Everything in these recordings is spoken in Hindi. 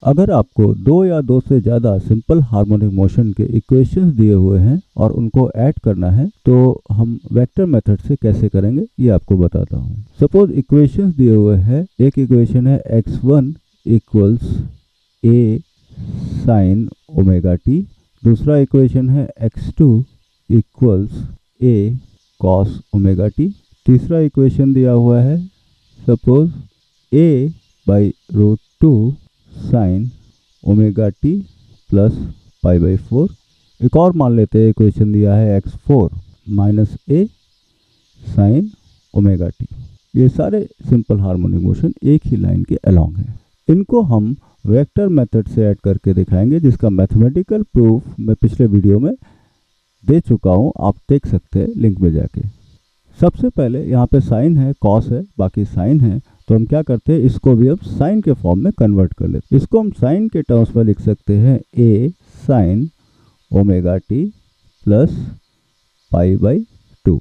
अगर आपको दो या दो से ज़्यादा सिंपल हार्मोनिक मोशन के इक्वेशंस दिए हुए हैं और उनको ऐड करना है तो हम वेक्टर मेथड से कैसे करेंगे ये आपको बताता हूँ। सपोज इक्वेशंस दिए हुए हैं, एक इक्वेशन है x1 equals a sine omega t, दूसरा इक्वेशन है x2 equals a cos omega t, तीसरा इक्वेशन दिया हुआ है suppose a by root 2 sine omega t plus pi by 4। एक और मान लेते हैं, इक्वेशन दिया है x4 माइनस ए साइन ओमेगा टी। ये सारे सिंपल हार्मोनिक मोशन एक ही लाइन के अलोंग है। इनको हम वेक्टर मेथड से ऐड करके दिखाएंगे, जिसका मैथमेटिकल प्रूफ मैं पिछले वीडियो में दे चुका हूँ, आप देख सकते हैं लिंक में जाके। सबसे पहले यहाँ पे साइन है, कॉस है, बाकी साइन है, तो हम क्या करते हैं, इसको भी हम साइन के फॉर्म में कन्वर्ट कर लेते हैं। इसको हम साइन के टर्म्स में लिख सकते हैं a sine omega t plus pi by 2।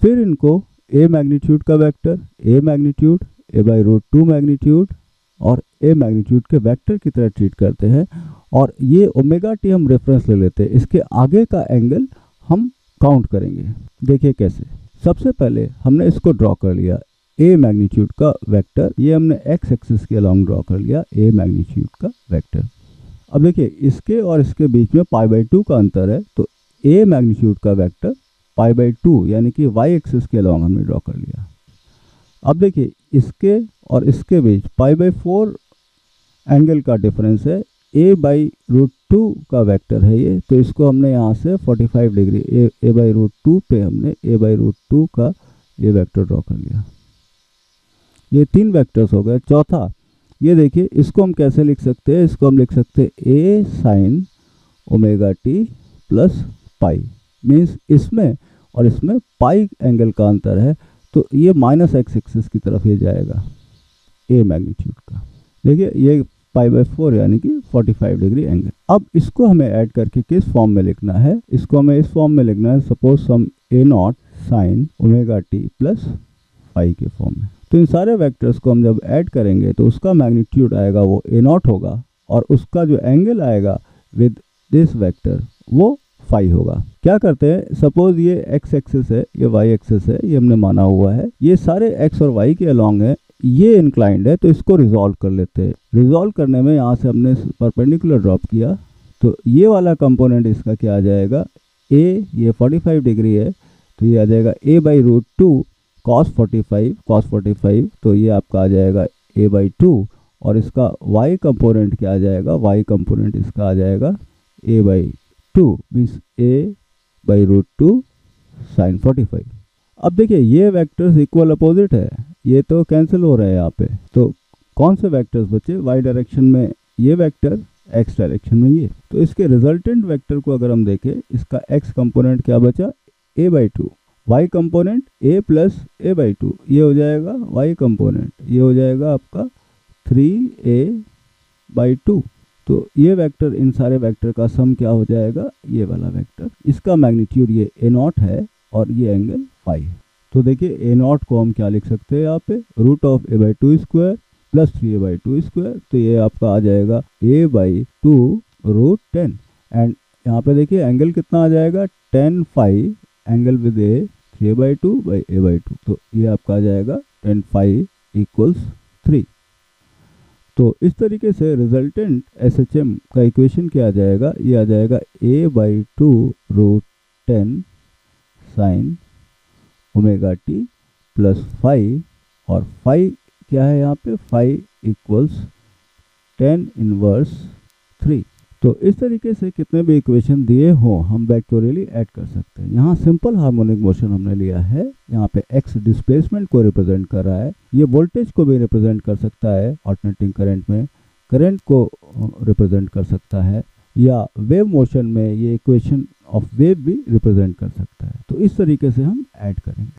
फिर इनको a मैग्नीट्यूड का vector, a magnitude, a by root 2 magnitude और a मैग्नीट्यूड के वेक्टर की तरह ट्रीट करते हैं। और ये ओमेगा टी हम रेफरेंस ले लेते हैं, इसके आगे का एंगल हम काउंट करेंगे। देखिए कैसे। सबसे पहले हमने इसको ड्रॉ कर लिया, a मैग्नीट्यूड का वेक्टर, ये हमने x एक्सिस के अलॉन्ग ड्रॉ कर लिया a मैग्नीट्यूड का वेक्टर। अब देखिए इसके और इसके बीच में पाई बाई 2 का अंतर है, तो a मैग्नीट्यूड का वेक्टर पाई बाई 2 यानी कि y एक्सिस के अलॉन्ग हमने ड्रॉ कर लिया। अब देखिए इसके और इसके बीच पाई बाई 4 एंगल का डिफरेंस है, a बाई रूट 2 का वेक्टर है ये, तो इसको हमने यहाँ से 45 डिग्री a बाई रूट 2 पे हमने a बाई रूट 2 का ये वेक्टर ड्रॉ कर लिया। ये 3 वेक्टर्स हो गए। चौथा ये देखिए, इसको हम कैसे लिख सकते हैं, इसको हम लिख सकते हैं a sine omega t plus pi, means इसमें और इसमें पाई एंगल का अंतर है, तो ये माइनस x एक्सिस की तरफ ये जाएगा a मैग्नीट्यूड का। देखिए ये पाई बाई 4 यानी कि 45 डिग्री एंगल। अब इसको हमें ऐड करके किस फॉर्म में लिखना है, इसको हमें इस फॉर्म में लिखना है, सपोज हम a not sign omega t plus पाई के फॉर्म में। तो इन सारे वेक्टर्स को हम जब ऐड करेंगे तो उसका मैग्नीट्यूड आएगा वो a नॉट होगा, और उसका जो एंगल आएगा विद दिस वेक्टर वो फाई होगा। क्या करते हैं, सपोज ये x एक्सिस है, ये y एक्सिस है, ये हमने माना हुआ है, ये सारे x और y के अलॉन्ग है, ये इंक्लाइंड है, तो इसको रिजॉल्व कर लेते हैं। रिजॉल्व करने में यहाँ से हमने परपेंडिकुलर ड्रॉप किया, तो ये वाला कंपोनेंट इसका क्या आ जाएगा, a, ये 45 डिग्री है, तो ये आ जाएगा a बाई रूट 2 cos 45, तो ये आपका आ जाएगा a बाई 2, और इसका y कंपोनेंट क्या आ जाएगा, y कंपोनेंट इसका आ जाएगा a by 2, means a by root 2 sine 45। अब देखिए ये वेक्टर्स इक्वल अपोजिट है, ये तो कैंसिल हो रहे हैं यहाँ पे, तो कौन से वेक्टर्स बचे, y डायरेक्शन में ये वेक्टर, x डायरेक्शन में ये। तो इसके रिजल्टेंट वेक्टर को अगर हम देखें, इसका x कंपोनेंट क्या बचा, a by 2, y component a plus a by 2, ये हो जाएगा y कंपोनेंट, ये हो जाएगा आपका 3a बाई 2। तो ये वेक्टर, इन सारे वेक्टर का सम क्या हो जाएगा, ये वाला वेक्टर, इसका मैग्नीट्यूड ये a नॉट है और ये एंगल फाई है। तो देखिए a नॉट को हम क्या लिख सकते हैं यहाँ पे, root of a by 2 square plus 3a by 2 square, तो ये आपका आ जाएगा a बाई 2 रूट 10। एंड यहाँ पे देखिए एंगल कितना आ जाएगा, 10 phi, angle with a 3 by 2 by a by 2, तो ये आपका आ जाएगा 10 फाई इक्वल्स 3। तो इस तरीके से रिजल्टेंट SHM का इक्वेशन क्या आ जाएगा, ये आ जाएगा a by 2 root 10 sine omega t plus phi, और फाई क्या है यहाँ पे, फाई इक्वल्स 10 इनवर्स 3। तो इस तरीके से कितने भी इक्वेशन दिए हो हम वेक्टोरियली ऐड कर सकते हैं। यहाँ सिंपल हार्मोनिक मोशन हमने लिया है, यहाँ पे x डिस्प्लेसमेंट को रिप्रेजेंट कर रहा है, ये वोल्टेज को भी रिप्रेजेंट कर सकता है, ऑल्टरनेटिंग करंट में करंट को रिप्रेजेंट कर सकता है, या वेव मोशन में ये इक्वेशन ऑफ वेव भी रिप्रेजेंट कर सकता है। तो इस तरीके से हम ऐड करेंगे।